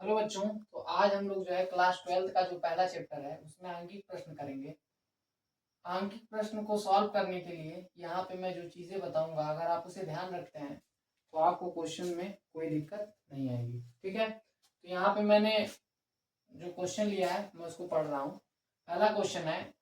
Hello बच्चों, तो आज हम लोग जो है क्लास 12th का जो पहला चैप्टर है उसमें आंकिक प्रश्न करेंगे। आंकिक प्रश्न को सॉल्व करने के लिए यहाँ पे मैं जो चीज़ें बताऊंगा अगर आप उसे ध्यान रखते हैं तो आपको क्वेश्चन में कोई दिक्कत नहीं आएगी। ठीक है, तो यहाँ पे मैंने जो क्वेश्चन लिया है मैं उसको पढ़ रहा हूँ। पहला क्वेश्चन है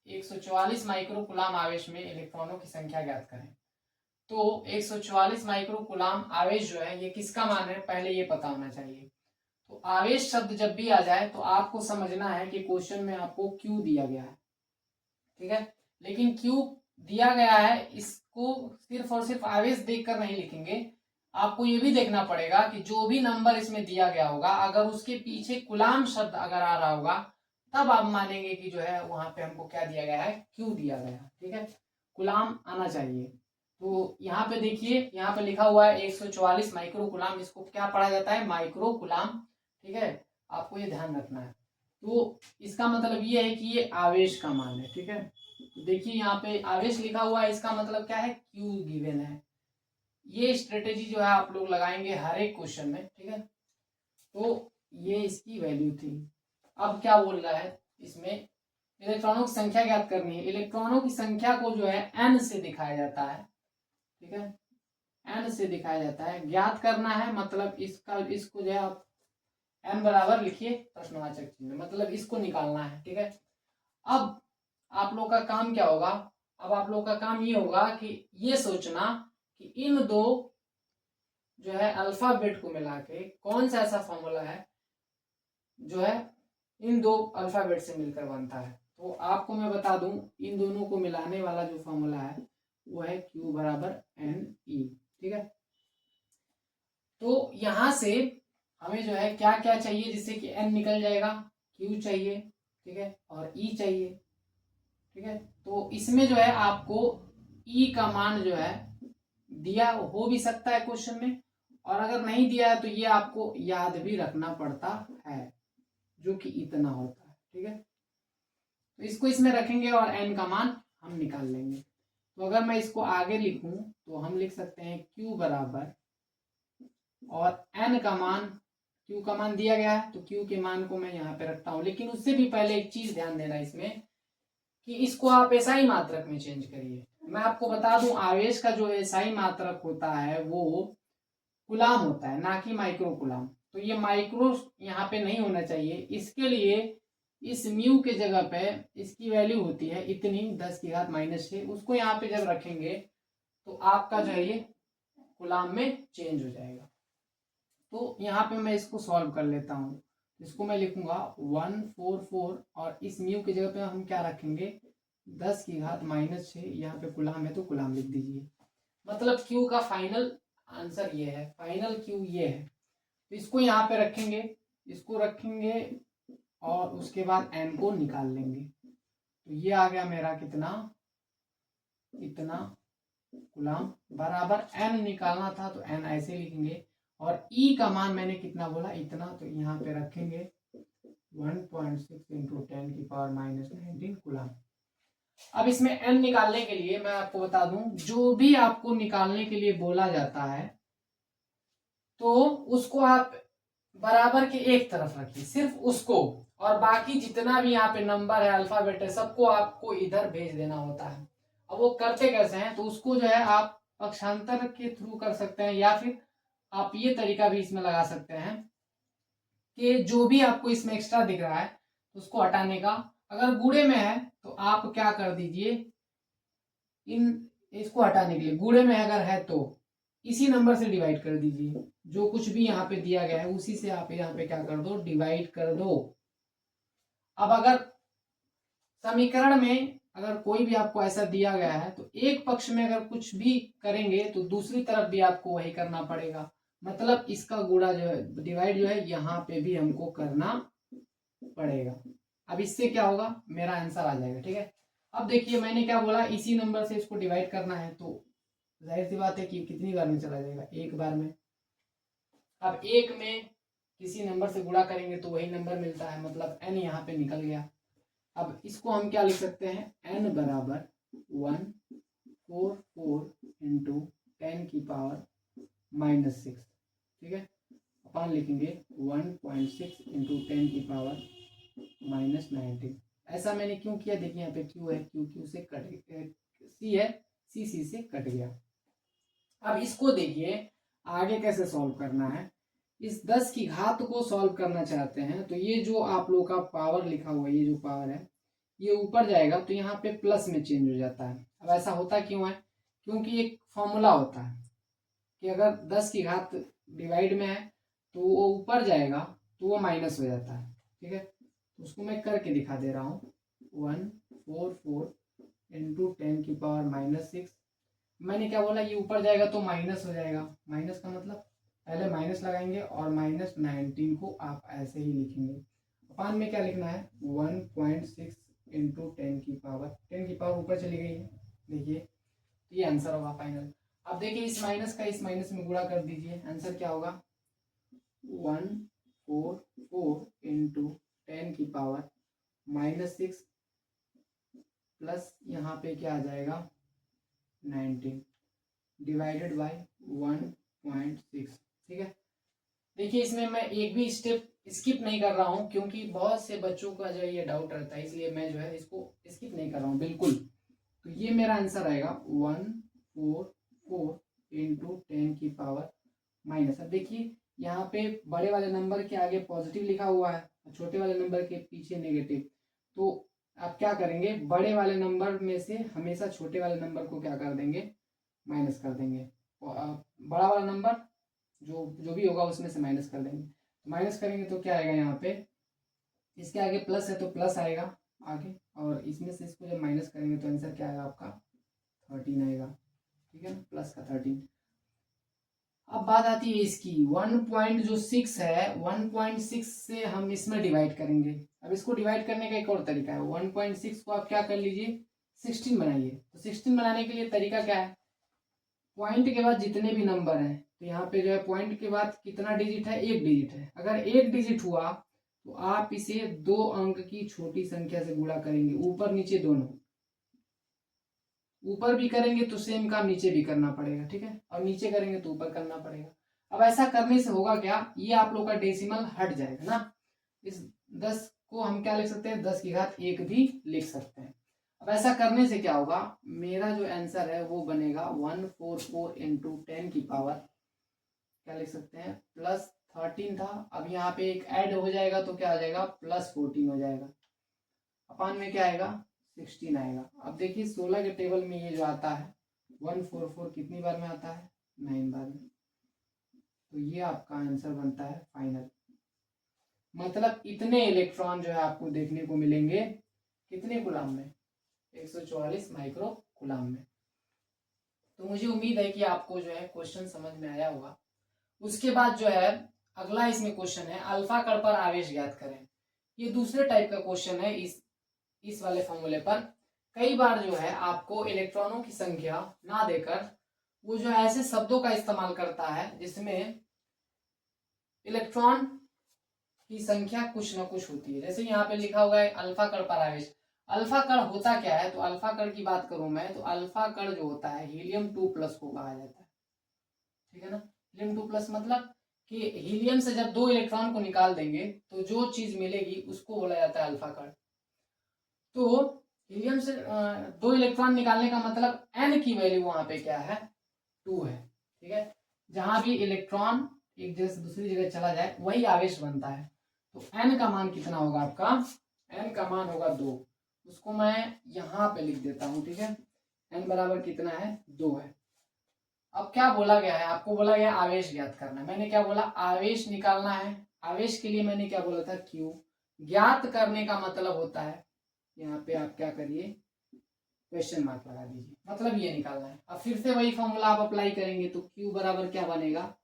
144 माइक्रोकुलाम आवेश में इलेक्ट्रॉनों की संख्या ज्ञात करें। तो 144 माइक्रोकुलाम आवेश जो है ये किसका मान है, पहले ये पता होना चाहिए। तो आवेश शब्द जब भी आ जाए तो आपको समझना है कि क्वेश्चन में आपको क्यू दिया गया है। ठीक है, लेकिन क्यू दिया गया है इसको सिर्फ और सिर्फ आवेश देखकर नहीं लिखेंगे, आपको ये भी देखना पड़ेगा कि जो भी नंबर इसमें दिया गया होगा अगर उसके पीछे कुलाम शब्द अगर आ रहा होगा तब आप मानेंगे कि जो है वहां पे हमको क्या दिया गया है, क्यू दिया गया है। ठीक है, कुलाम आना चाहिए। तो यहाँ पे देखिए, यहाँ पे लिखा हुआ है 144 माइक्रो कुलाम, इसको क्या पढ़ा जाता है, माइक्रो कुलाम। ठीक है, आपको ये ध्यान रखना है। तो इसका मतलब ये है कि ये आवेश का मान है। ठीक है, तो देखिए यहाँ पे आवेश लिखा हुआ है, इसका मतलब क्या है, क्यू गिवन है। ये स्ट्रेटेजी जो है आप लोग लगाएंगे हर एक क्वेश्चन में। ठीक है, तो ये इसकी वैल्यू थी। अब क्या बोल रहा है इसमें, इलेक्ट्रॉनों की संख्या ज्ञात करनी है। इलेक्ट्रॉनों की संख्या को जो है एन से दिखाया जाता है। ठीक है, एन से दिखाया जाता है, ज्ञात करना है मतलब इसका इसको जो है आप एन बराबर लिखिए प्रश्नवाचक चिन्ह, मतलब इसको निकालना है। ठीक है, अब आप लोग का काम क्या होगा, अब आप लोग का काम ये होगा कि ये सोचना कि इन दो जो है अल्फाबेट को मिला के कौन सा ऐसा फॉर्मूला है जो है इन दो अल्फाबेट से मिलकर बनता है। तो आपको मैं बता दूं, इन दोनों को मिलाने वाला जो फॉर्मूला है वो है Q बराबर NE। ठीक है, तो यहां से हमें जो है क्या क्या चाहिए जिससे कि N निकल जाएगा, Q चाहिए। ठीक है, और E चाहिए। ठीक है, तो इसमें जो है आपको E का मान जो है दिया हो भी सकता है क्वेश्चन में, और अगर नहीं दिया है तो ये आपको याद भी रखना पड़ता है, जो कि इतना होता है। ठीक है, तो इसको इसमें रखेंगे और n का मान हम निकाल लेंगे। तो अगर मैं इसको आगे लिखूं तो हम लिख सकते हैं q बराबर, और n का मान, q का मान दिया गया है तो q के मान को मैं यहाँ पे रखता हूं। लेकिन उससे भी पहले एक चीज ध्यान देना इसमें कि इसको आप एसआई मात्रक में चेंज करिए। मैं आपको बता दूं आवेश का जो एसआई मात्रक होता है वो गुलाम होता है, ना कि माइक्रो गुलाम। तो ये माइक्रो यहाँ पे नहीं होना चाहिए, इसके लिए इस म्यू के जगह पे इसकी वैल्यू होती है इतनी 10⁻⁻6, उसको यहाँ पे जब रखेंगे तो आपका जो है ये गुलाम में चेंज हो जाएगा। तो यहाँ पे मैं इसको सॉल्व कर लेता हूँ। इसको मैं लिखूंगा 144, और इस म्यू की जगह पे हम क्या रखेंगे, 10⁻⁻6। यहाँ पे गुलाम है तो गुलाम लिख दीजिए। मतलब क्यू का फाइनल आंसर ये है, फाइनल क्यू ये है। तो इसको यहाँ पे रखेंगे, इसको रखेंगे और उसके बाद एन को निकाल लेंगे। तो ये आ गया मेरा कितना, इतना गुलाम बराबर एन निकालना था तो एन ऐसे लिखेंगे, और ई का मान मैंने कितना बोला, इतना, तो यहाँ पे रखेंगे 1.6 इंटू 10⁻⁻19 गुलाम। अब इसमें एन निकालने के लिए मैं आपको बता दूं, जो भी आपको निकालने के लिए बोला जाता है तो उसको आप बराबर के एक तरफ रखिए, सिर्फ उसको, और बाकी जितना भी यहाँ पे नंबर है, अल्फाबेट है, सबको आपको इधर भेज देना होता है। अब वो करते कैसे हैं, तो उसको जो है आप पक्षांतर के थ्रू कर सकते हैं, या फिर आप ये तरीका भी इसमें लगा सकते हैं कि जो भी आपको इसमें एक्स्ट्रा दिख रहा है उसको हटाने का। अगर गुणे में है तो आप क्या कर दीजिए, इन इसको हटाने के लिए गुणे में अगर है तो इसी नंबर से डिवाइड कर दीजिए, जो कुछ भी यहाँ पे दिया गया है उसी से आप यहाँ पे क्या कर दो, डिवाइड कर दो। अब अगर समीकरण में अगर कोई भी आपको ऐसा दिया गया है तो एक पक्ष में अगर कुछ भी करेंगे तो दूसरी तरफ भी आपको वही करना पड़ेगा, मतलब इसका गुणा जो है, डिवाइड जो है, यहाँ पे भी हमको करना पड़ेगा। अब इससे क्या होगा, मेरा आंसर आ जाएगा। ठीक है, अब देखिए मैंने क्या बोला, इसी नंबर से इसको डिवाइड करना है, तो जाहिर सी बात है कि कितनी बार में चला जाएगा, एक बार में। अब एक में किसी नंबर से गुणा करेंगे तो वही नंबर मिलता है, मतलब n यहाँ पे निकल गया। अब इसको हम क्या लिख सकते हैं, n बराबर 144 इंटू 10⁻⁻6। ठीक है, अपन लिखेंगे 1.6 इंटू 10 की पावर -19। ऐसा मैंने क्यों किया, देखिए यहाँ पे क्यू है, क्यू क्यू से कट गया, सी है, सी सी से कट गया। अब इसको देखिए आगे कैसे सॉल्व करना है। इस 10 की घात को सॉल्व करना चाहते हैं तो ये जो आप लोग का पावर लिखा हुआ है, ये जो पावर है ये ऊपर जाएगा तो यहाँ पे प्लस में चेंज हो जाता है। अब ऐसा होता क्यों है, क्योंकि एक फॉर्मूला होता है कि अगर 10 की घात डिवाइड में है तो वो ऊपर जाएगा तो वो माइनस हो जाता है। ठीक है, तो उसको मैं करके दिखा दे रहा हूँ। 144 इंटू 10 की पावर -6। मैंने क्या बोला, ये ऊपर जाएगा तो माइनस हो जाएगा। माइनस का मतलब पहले माइनस लगाएंगे और -19 को आप ऐसे ही लिखेंगे। अपान में क्या लिखना है, 1.6 इंटू 10 की पावर ऊपर चली गई है। देखिए ये आंसर होगा फाइनल। अब देखिए इस माइनस का इस माइनस में गुणा कर दीजिए, आंसर क्या होगा 144 इंटू 10 की पावर -6 प्लस यहाँ पे क्या आ जाएगा 19 डिवाइडेड बाय 1.6। ठीक है, देखिए इसमें मैं एक भी स्टेप स्किप नहीं कर रहा हूँ क्योंकि बहुत से बच्चों का जो है ये डाउट रहता है, इसलिए मैं जो है इसको स्किप नहीं कर रहा हूँ बिल्कुल। तो ये मेरा आंसर आएगा 144 इंटू 10 की पावर माइनस। अब देखिए यहाँ पे बड़े वाले नंबर के आगे पॉजिटिव लिखा हुआ है, छोटे वाले नंबर के पीछे नेगेटिव। तो आप क्या करेंगे, बड़े वाले नंबर में से हमेशा छोटे वाले नंबर को क्या कर देंगे, माइनस कर देंगे। बड़ा वाला नंबर जो भी होगा उसमें से माइनस कर देंगे। माइनस करेंगे तो क्या आएगा, यहाँ पे इसके आगे प्लस है तो प्लस आएगा आगे, और इसमें से इसको जब माइनस करेंगे तो आंसर क्या आएगा आपका 13 आएगा। ठीक है, प्लस का 13। अब बात आती है इसकी 1.6 है, 1.6 से हम इसमें डिवाइड करेंगे। अब इसको डिवाइड करने का एक और तरीका है, 1.6 को आप क्या कर लीजिए 16 बनाइए। तो 16 बनाने के लिए तरीका क्या है, पॉइंट के बाद जितने भी नंबर हैं तो यहाँ पे जो है पॉइंट के बाद कितना डिजिट है, एक डिजिट है। अगर एक डिजिट हुआ तो आप इसे 2 अंक की छोटी संख्या से गुणा करेंगे, ऊपर नीचे दोनों। ऊपर भी करेंगे तो सेम काम नीचे भी करना पड़ेगा। ठीक है, और नीचे करेंगे तो ऊपर करना पड़ेगा। अब ऐसा करने से होगा क्या, ये आप लोग का डेसिमल हट जाएगा ना। इस 10 को हम क्या लिख सकते हैं, 10 की घात 1 भी लिख सकते हैं। अब ऐसा करने से क्या होगा, मेरा जो आंसर है वो बनेगा 144 इंटू 10 की पावर क्या लिख सकते हैं +13 था। अब यहाँ पे एक ऐड हो जाएगा तो क्या आ जाएगा +14 हो जाएगा। अपान में क्या आएगा 16 आएगा। अब देखिए 16 के टेबल में ये जो आता है 144 कितनी बार में आता है, 9 बार में। तो ये आपका आंसर बनता है फाइनल। मतलब इतने इलेक्ट्रॉन जो है आपको देखने को मिलेंगे कितने कूलाम में, 144 माइक्रो कूलाम में। तो मुझे उम्मीद है कि आपको जो है क्वेश्चन समझ में आया होगा। उसके बाद जो है अगला इसमें क्वेश्चन है अल्फा कण पर आवेश ज्ञात करें। ये दूसरे टाइप का क्वेश्चन है। इस वाले फॉर्मूले पर कई बार जो है आपको इलेक्ट्रॉनों की संख्या ना देकर वो जो है ऐसे शब्दों का इस्तेमाल करता है जिसमें इलेक्ट्रॉन की संख्या कुछ ना कुछ होती है। जैसे यहाँ पे लिखा हुआ है अल्फा कण पर आवेश। अल्फा कण होता क्या है, तो अल्फा कण की बात करूं मैं तो अल्फा कण जो होता है हीलियम 2+ को कहा जाता है। ठीक है ना, हीलियम 2+ मतलब कि हीलियम से जब 2 इलेक्ट्रॉन को निकाल देंगे तो जो चीज मिलेगी उसको बोला जाता है अल्फा कण। तो हीलियम से 2 इलेक्ट्रॉन निकालने का मतलब n की वैल्यू वहां पे क्या है 2 है। ठीक है, जहां भी इलेक्ट्रॉन एक जगह से दूसरी जगह चला जाए वही आवेश बनता है। तो n का मान कितना होगा आपका, n का मान होगा 2। उसको मैं यहाँ पे लिख देता हूँ। ठीक है, n बराबर कितना है 2 है। अब क्या बोला गया है, आपको बोला गया आवेश ज्ञात करना है। मैंने क्या बोला, आवेश निकालना है। आवेश के लिए मैंने क्या बोला था Q। ज्ञात करने का मतलब होता है, यहाँ पे आप क्या करिए क्वेश्चन मार्क लगा दीजिए, मतलब ये निकालना है। अब फिर से वही फॉर्मूला आप अप्लाई करेंगे तो Q बराबर क्या बनेगा,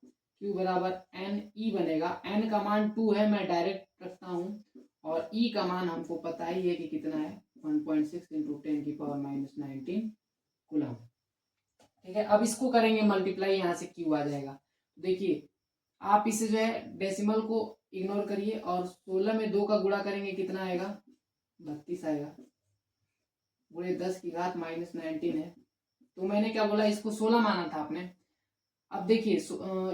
Q बराबर NE बनेगा। N का मान 2 है, मैं डायरेक्ट रखता हूँ, और E का मान हमको पता ही है कि कितना है 1.6 इंटू 10 की पावर -19 कूलम। ठीक है, अब इसको करेंगे मल्टीप्लाई, यहाँ से Q आ जाएगा। देखिए आप इसे जो है डेसिमल को इग्नोर करिए और 16 में 2 का गुणा करेंगे कितना आएगा 32 आएगा, गुणे 10 की घात -19 है। तो मैंने क्या बोला, इसको 16 माना था आपने, अब देखिए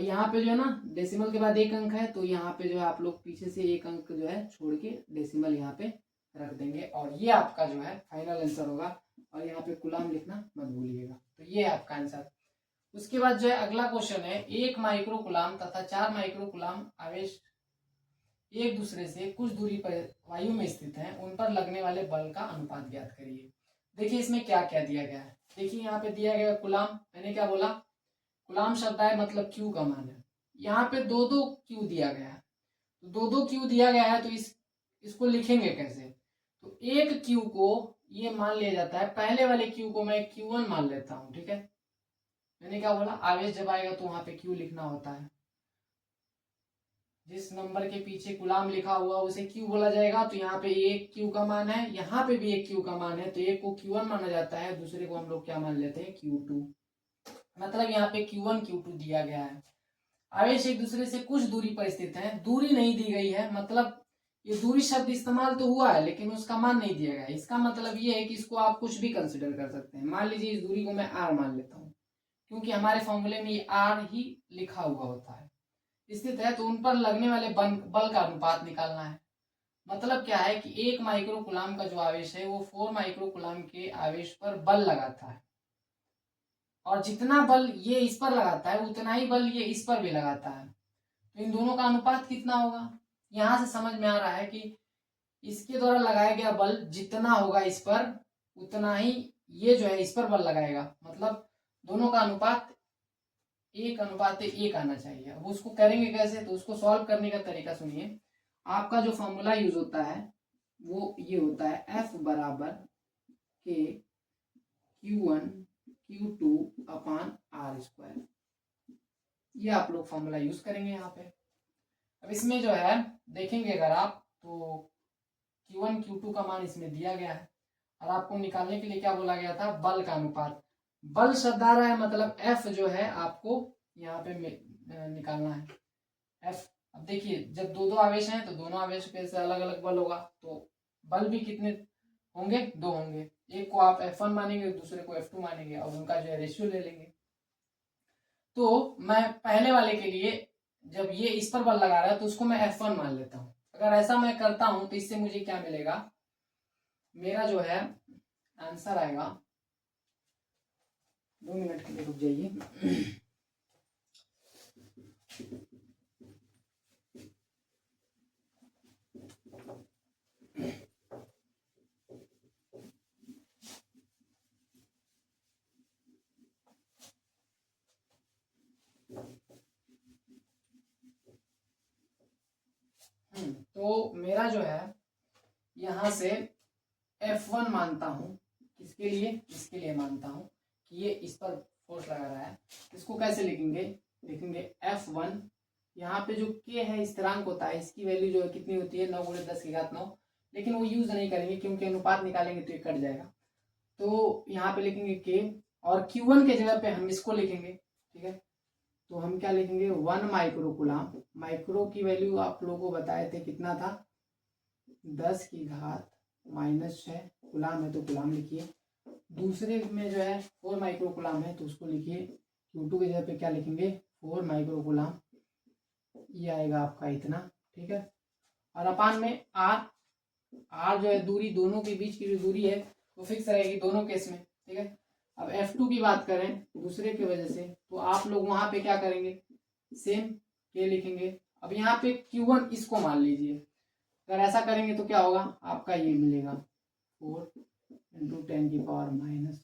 यहाँ पे जो है ना डेसिमल के बाद एक अंक है, तो यहाँ पे जो है आप लोग पीछे से एक अंक जो है छोड़ के डेसिमल यहाँ पे रख देंगे और ये आपका जो है फाइनल आंसर होगा। और यहाँ पे कुलाम लिखना मत भूलिएगा। तो ये है आपका आंसर। उसके बाद जो है अगला क्वेश्चन है, 1 माइक्रो कुलाम तथा 4 माइक्रो कुलाम आवेश एक दूसरे से कुछ दूरी पर वायु में स्थित हैं, उन पर लगने वाले बल का अनुपात ज्ञात करिए। देखिए इसमें क्या क्या दिया गया है। देखिए यहाँ पे दिया गया कुलाम, मैंने क्या बोला, कुलाम शब्द है मतलब क्यू का मान है। यहाँ पे दो दो क्यू दिया गया है, तो दो दो क्यू दिया गया है, तो इसको लिखेंगे कैसे। तो एक क्यू को ये मान लिया जाता है, पहले वाले क्यू को मैं Q1 मान लेता हूं, ठीक है। मैंने क्या बोला, आवेश जब आएगा तो वहां पे क्यू लिखना होता है। जिस नंबर के पीछे गुलाम लिखा हुआ उसे क्यू बोला जाएगा। तो यहाँ पे एक क्यू का मान है, यहाँ पे भी एक क्यू का मान है, तो एक को Q1 माना जाता है, दूसरे को हम लोग क्या मान लेते हैं, Q2। मतलब यहाँ पे Q1 Q2 दिया गया है। आवेश एक दूसरे से कुछ दूरी पर स्थित है, दूरी नहीं दी गई है, मतलब ये दूरी शब्द इस्तेमाल तो हुआ है लेकिन उसका मान नहीं दिया गया। इसका मतलब ये है कि इसको आप कुछ भी कंसिडर कर सकते हैं। मान लीजिए इस दूरी को मैं R मान लेता हूँ, क्योंकि हमारे फॉर्मूले में ये R ही लिखा हुआ होता है, स्थित है। तो उन पर लगने वाले बल का अनुपात निकालना है। मतलब क्या है कि 1 माइक्रो कुलाम का जो आवेश है वो 4 माइक्रो कुलाम के आवेश पर बल लगाता है, और जितना बल ये इस पर लगाता है उतना ही बल ये इस पर भी लगाता है। तो इन दोनों का अनुपात कितना होगा, यहां से समझ में आ रहा है कि इसके द्वारा लगाया गया बल जितना होगा इस पर, उतना ही ये जो है इस पर बल लगाएगा। मतलब दोनों का अनुपात 1:1 आना चाहिए। अब उसको करेंगे कैसे, तो उसको सॉल्व करने का तरीका सुनिए। आपका जो फॉर्मूला यूज होता है वो ये होता है, F बराबर के Q1 Q2 अपान R²। ये आप लोग फॉर्मूला यूज करेंगे यहाँ पे। अब इसमें जो है देखेंगे अगर आप, तो Q1 Q2 का मान इसमें दिया गया है, और आपको निकालने के लिए क्या बोला गया था, बल का अनुपात। बल शब्द आ रहा है, मतलब F जो है आपको यहाँ पे निकालना है, F। अब देखिए जब दो दो आवेश हैं तो दोनों आवेश पे से अलग अलग बल होगा, तो बल भी कितने होंगे, 2 होंगे। एक को आप F1 मानेंगे, दूसरे को F2 मानेंगे, और उनका जो है रेशियो ले लेंगे। तो मैं पहले वाले के लिए जब ये इस पर बल लगा रहा है तो उसको मैं F1 मान लेता हूँ। अगर ऐसा मैं करता हूं तो इससे मुझे क्या मिलेगा, मेरा जो है आंसर आएगा, 2 मिनट के लिए रुक जाइए। तो मेरा जो है यहां से F1 मानता हूं, किसके लिए, इसके लिए मानता हूं कि ये इस पर फोर्स लगा रहा है। इसको कैसे लिखेंगे, लिखेंगे F1, यहाँ पे जो K है स्थिरांक होता है, इसकी वैल्यू जो है कितनी होती है, 9 × 10⁹, लेकिन वो यूज नहीं करेंगे क्योंकि अनुपात निकालेंगे तो ये कट जाएगा। तो यहाँ पे लिखेंगे K, और Q1 के जगह पे हम इसको लिखेंगे, ठीक है। तो हम क्या लिखेंगे, 1 माइक्रो कुलाम। माइक्रो की वैल्यू आप लोगों को बताए थे कितना था, 10⁻⁻⁶ कुलाम है तो कुलाम लिखिए। दूसरे में जो है 4 माइक्रो कुलाम है तो उसको लिखिए। Q2 की जगह पे क्या लिखेंगे, 4 माइक्रो कुलाम, ये आएगा आपका इतना, ठीक है। और अपान में R जो है दूरी, दोनों के बीच की जो दूरी है वो फिक्स रहेगी दोनों केस में, ठीक है। अब F2 की बात करें दूसरे की वजह से, तो आप लोग वहां पे क्या करेंगे, सेम K लिखेंगे। अब यहाँ पे Q1 इसको मान लीजिए, अगर ऐसा करेंगे तो क्या होगा, आपका ये मिलेगा 4 × 10⁻⁻⁶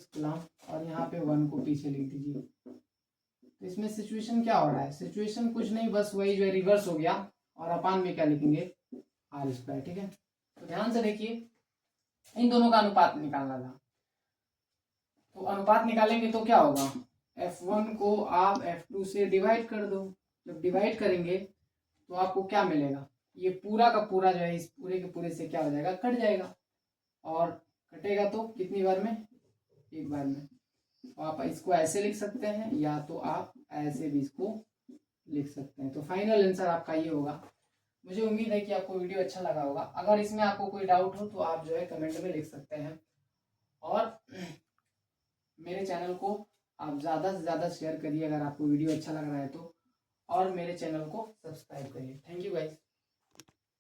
कुलाम, और यहाँ पे 1 को पीछे लिख दीजिए। तो इसमें सिचुएशन क्या हो रहा है, सिचुएशन कुछ नहीं, बस वही जो है रिवर्स हो गया, और अपान में क्या लिखेंगे, R², ठीक है। तो ध्यान से देखिए, इन दोनों का अनुपात निकालना था। तो अनुपात निकालेंगे तो क्या होगा, F1 को आप F2 से डिवाइड कर दो। जब डिवाइड करेंगे तो आपको क्या मिलेगा, ये पूरा का पूरा जो है इस पूरे के पूरे से क्या हो जाएगा, कट जाएगा। और कटेगा तो कितनी बार में, एक बार में। तो आप इसको ऐसे लिख सकते हैं, या तो आप ऐसे भी इसको लिख सकते हैं। तो फाइनल आंसर आपका ये होगा। मुझे उम्मीद है कि आपको वीडियो अच्छा लगा होगा। अगर इसमें आपको कोई डाउट हो तो आप जो है कमेंट में लिख सकते हैं, और मेरे चैनल को आप ज़्यादा से ज़्यादा शेयर करिए अगर आपको वीडियो अच्छा लग रहा है तो, और मेरे चैनल को सब्सक्राइब करिए। Thank you guys.